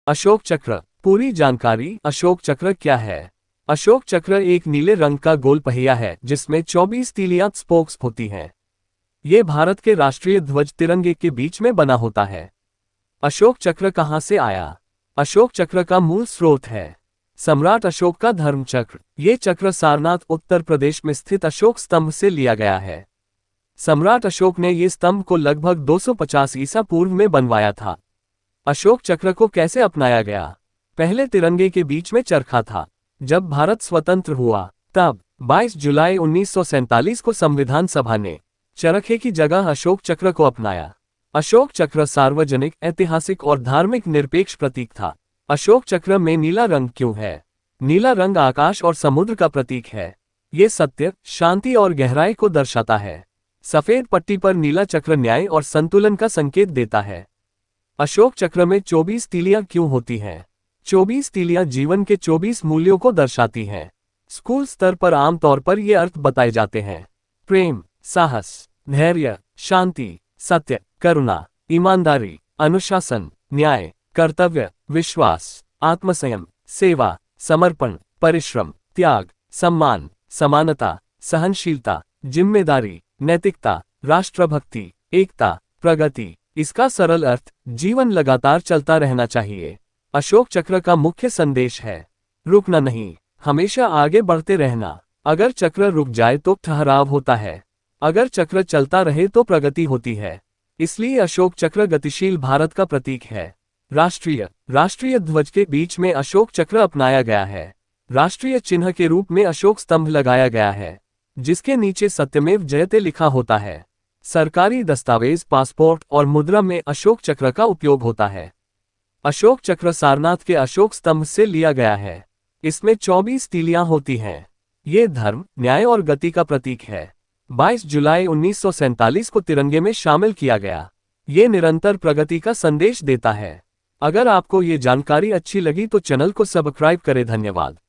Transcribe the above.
अशोक चक्र। पूरी जानकारी। अशोक चक्र क्या है? अशोक चक्र एक नीले रंग का गोल पहिया है जिसमें 24 तीलियां स्पोक्स होती हैं। ये भारत के राष्ट्रीय ध्वज तिरंगे के बीच में बना होता है। अशोक चक्र कहाँ से आया? अशोक चक्र का मूल स्रोत है सम्राट अशोक का धर्म चक्र। ये चक्र सारनाथ उत्तर प्रदेश में स्थित अशोक स्तंभ से लिया गया है। सम्राट अशोक ने ये स्तंभ को लगभग 250 ईसा पूर्व में बनवाया था। अशोक चक्र को कैसे अपनाया गया? पहले तिरंगे के बीच में चरखा था। जब भारत स्वतंत्र हुआ तब 22 जुलाई 1947 को संविधान सभा ने चरखे की जगह अशोक चक्र को अपनाया। अशोक चक्र सार्वजनिक, ऐतिहासिक और धार्मिक निरपेक्ष प्रतीक था। अशोक चक्र में नीला रंग क्यों है? नीला रंग आकाश और समुद्र का प्रतीक है। ये सत्य, शांति और गहराई को दर्शाता है। सफेद पट्टी पर नीला चक्र न्याय और संतुलन का संकेत देता है। अशोक चक्र में 24 तीलियां क्यों होती हैं? 24 तीलियां जीवन के 24 मूल्यों को दर्शाती हैं। स्कूल स्तर पर आमतौर पर ये अर्थ बताए जाते हैं: प्रेम, साहस, धैर्य, शांति, सत्य, करुणा, ईमानदारी, अनुशासन, न्याय, कर्तव्य, विश्वास, आत्मसंयम, सेवा, समर्पण, परिश्रम, त्याग, सम्मान, समानता, सहनशीलता, जिम्मेदारी, नैतिकता, राष्ट्रभक्ति, एकता, प्रगति। इसका सरल अर्थ जीवन लगातार चलता रहना चाहिए। अशोक चक्र का मुख्य संदेश है रुकना नहीं, हमेशा आगे बढ़ते रहना। अगर चक्र रुक जाए तो ठहराव होता है, अगर चक्र चलता रहे तो प्रगति होती है। इसलिए अशोक चक्र गतिशील भारत का प्रतीक है। राष्ट्रीय ध्वज के बीच में अशोक चक्र अपनाया गया है। राष्ट्रीय चिन्ह के रूप में अशोक स्तंभ लगाया गया है जिसके नीचे सत्यमेव जयते लिखा होता है। सरकारी दस्तावेज, पासपोर्ट और मुद्रा में अशोक चक्र का उपयोग होता है। अशोक चक्र सारनाथ के अशोक स्तंभ से लिया गया है। इसमें 24 तीलियां होती हैं। ये धर्म, न्याय और गति का प्रतीक है। 22 जुलाई 1947 को तिरंगे में शामिल किया गया। ये निरंतर प्रगति का संदेश देता है। अगर आपको ये जानकारी अच्छी लगी तो चैनल को सब्सक्राइब करें। धन्यवाद।